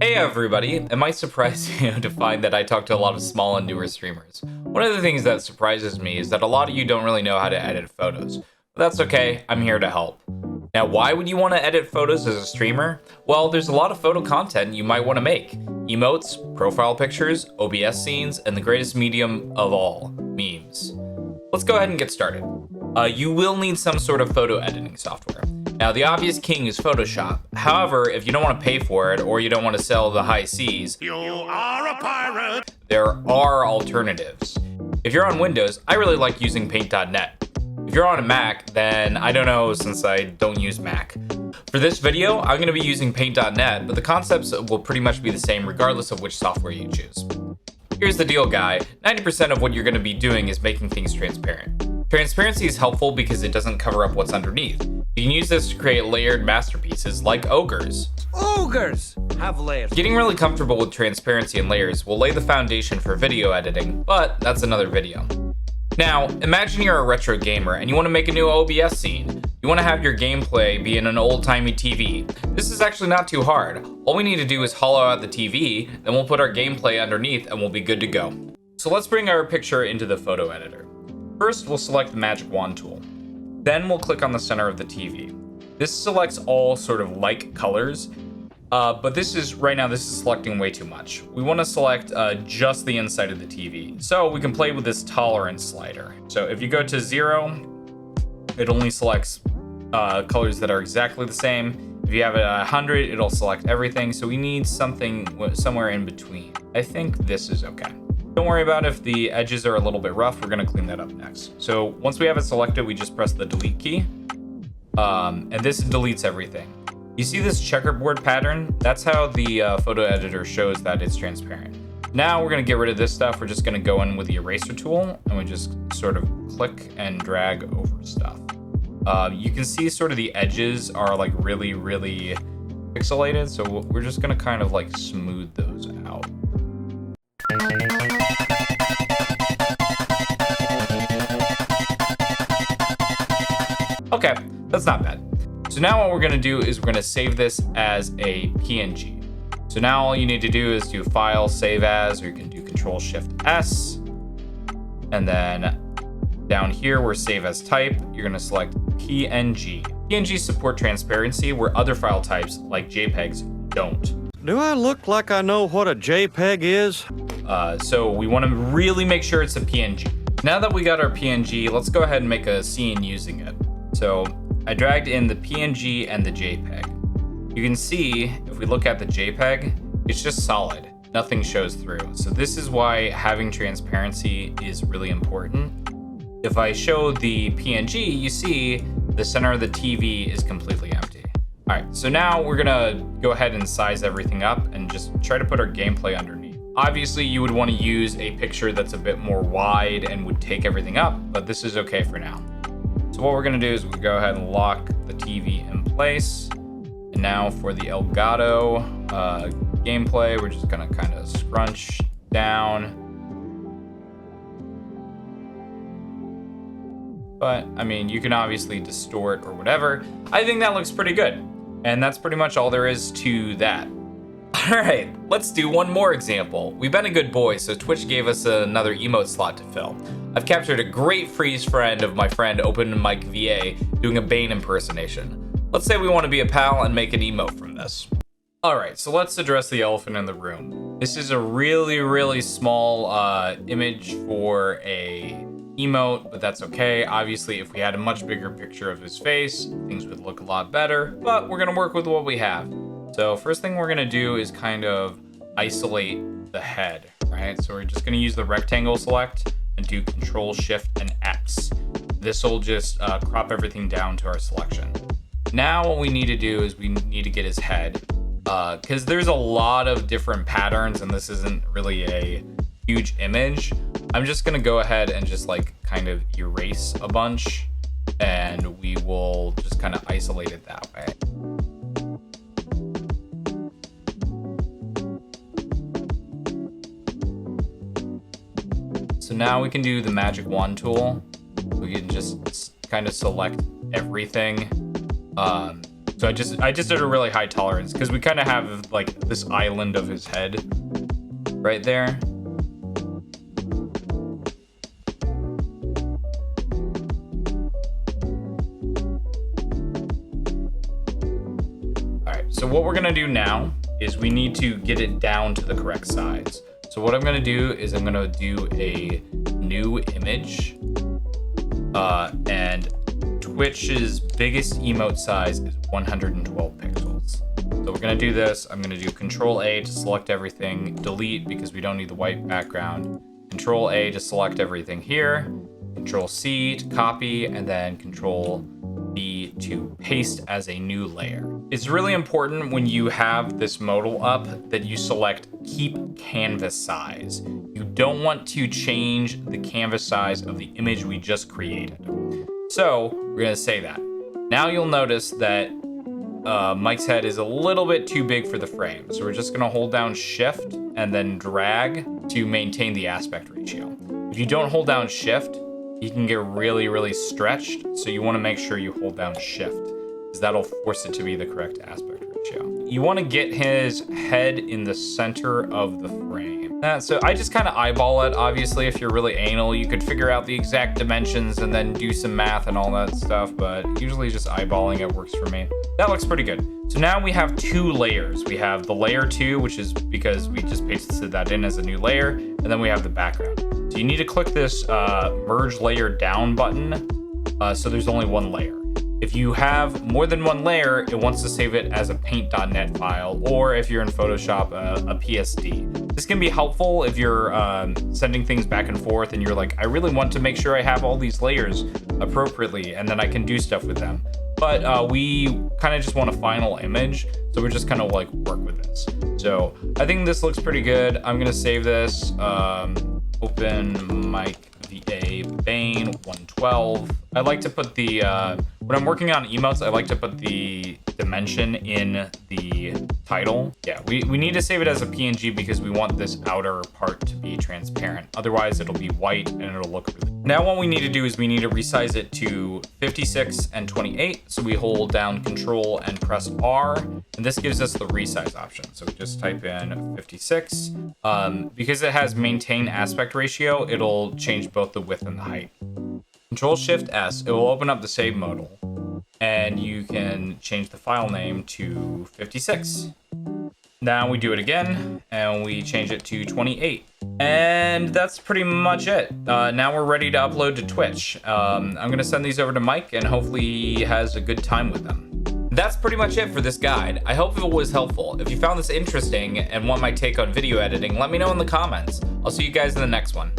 Hey everybody, it might surprise you to find that I talk to a lot of small and newer streamers. One of the things that surprises me is that a lot of you don't really know how to edit photos. But that's okay, I'm here to help. Now, why would you want to edit photos as a streamer? Well, there's a lot of photo content you might want to make. Emotes, profile pictures, OBS scenes, and the greatest medium of all, memes. Let's go ahead and get started. You will need some sort of photo editing software. Now, the obvious king is Photoshop. However, if you don't want to pay for it or you don't want to sell the high seas, you are a pirate. There are alternatives. If you're on Windows, I really like using Paint.net. If you're on a Mac, then I don't know since I don't use Mac. For this video, I'm going to be using Paint.net, but the concepts will pretty much be the same regardless of which software you choose. Here's the deal, guy. 90% of what you're going to be doing is making things transparent. Transparency is helpful because it doesn't cover up what's underneath. You can use this to create layered masterpieces like ogres. Ogres have layers. Getting really comfortable with transparency and layers will lay the foundation for video editing, but that's another video. Now, imagine you're a retro gamer and you want to make a new OBS scene. You want to have your gameplay be in an old-timey TV. This is actually not too hard. All we need to do is hollow out the TV, then we'll put our gameplay underneath and we'll be good to go. So let's bring our picture into the photo editor. First, we'll select the magic wand tool. Then we'll click on the center of the TV. This selects all sort of like colors, but right now this is selecting way too much. We want to select just the inside of the TV. So we can play with this tolerance slider. So if you go to 0, it only selects colors that are exactly the same. If you have it at 100, it'll select everything. So we need something somewhere in between. I think this is okay. Don't worry about if the edges are a little bit rough, we're gonna clean that up next. So once we have it selected, we just press the delete key, and this deletes everything. You see this checkerboard pattern? That's how the photo editor shows that it's transparent. Now we're gonna get rid of this stuff. We're just gonna go in with the eraser tool, and we just sort of click and drag over stuff. You can see sort of the edges are like really, really pixelated, so we're just gonna kind of like smooth those out. Okay, that's not bad. So now what we're gonna do is we're gonna save this as a PNG. So now all you need to do is do File, Save As, or you can do Control-Shift-S. And then down here where Save As Type, you're gonna select PNG. PNGs support transparency where other file types, like JPEGs, don't. Do I look like I know what a JPEG is? So we wanna really make sure it's a PNG. Now that we got our PNG, let's go ahead and make a scene using it. So I dragged in the PNG and the JPEG. You can see, if we look at the JPEG, it's just solid. Nothing shows through. So this is why having transparency is really important. If I show the PNG, you see the center of the TV is completely empty. All right, so now we're gonna go ahead and size everything up and just try to put our gameplay underneath. Obviously, you would want to use a picture that's a bit more wide and would take everything up, but this is okay for now. So what we're gonna do is we go ahead and lock the TV in place. And now for the Elgato gameplay, we're just gonna kind of scrunch down. But I mean, you can obviously distort or whatever. I think that looks pretty good. And that's pretty much all there is to that. All right, let's do one more example. We've been a good boy, so Twitch gave us another emote slot to fill. I've captured a great freeze friend of my friend Open Mic VA doing a Bane impersonation. Let's say we want to be a pal and make an emote from this. All right, so let's address the elephant in the room. This is a really, really small image for a emote, but that's okay. Obviously, if we had a much bigger picture of his face, things would look a lot better, but we're gonna work with what we have. So first thing we're gonna do is kind of isolate the head, right? So we're just gonna use the rectangle select and do Control-Shift and X. This will just crop everything down to our selection. Now what we need to do is we need to get his head, because there's a lot of different patterns and this isn't really a huge image. I'm just gonna go ahead and just like kind of erase a bunch and we will just kind of isolate it that way. So now we can do the magic wand tool. We can just kind of select everything. So I just did a really high tolerance because we kind of have like this island of his head right there. All right, so what we're gonna do now is we need to get it down to the correct size. So what I'm gonna do is I'm gonna do a new image, and Twitch's biggest emote size is 112 pixels. So we're gonna do this. I'm gonna do Control A to select everything, delete because we don't need the white background, Control A to select everything here, Control C to copy, and then Control B to paste as a new layer. It's really important when you have this modal up that you select keep canvas size. You don't want to change the canvas size of the image we just created. So we're gonna say that. Now you'll notice that Mike's head is a little bit too big for the frame. So we're just gonna hold down Shift and then drag to maintain the aspect ratio. If you don't hold down Shift, he can get really, really stretched. So you wanna make sure you hold down Shift because that'll force it to be the correct aspect ratio. You wanna get his head in the center of the frame. So I just kind of eyeball it. Obviously, if you're really anal, you could figure out the exact dimensions and then do some math and all that stuff, but usually just eyeballing it works for me. That looks pretty good. So now we have two layers. We have the layer 2, which is because we just pasted that in as a new layer, and then we have the background. So you need to click this merge layer down button, so there's only one layer. If you have more than one layer, it wants to save it as a paint.net file, or if you're in Photoshop, a PSD. This can be helpful if you're sending things back and forth and you're like, I really want to make sure I have all these layers appropriately and then I can do stuff with them. But we kind of just want a final image, so we're just kind of like work with this. So I think this looks pretty good. I'm gonna save this. Open Mike VA Bane 112. I like to put the when I'm working on emotes, I like to put the dimension in the title. Yeah, we need to save it as a PNG because we want this outer part to be transparent. Otherwise, it'll be white and it'll look really... Now what we need to do is we need to resize it to 56 and 28. So we hold down Control and press R, and this gives us the resize option. So we just type in 56. Because it has maintain aspect ratio, it'll change both the width and the height. Control Shift S, it will open up the save modal, and you can change the file name to 56. Now we do it again, and we change it to 28. And that's pretty much it. Now we're ready to upload to Twitch. I'm gonna send these over to Mike, and hopefully he has a good time with them. That's pretty much it for this guide. I hope it was helpful. If you found this interesting and want my take on video editing, let me know in the comments. I'll see you guys in the next one.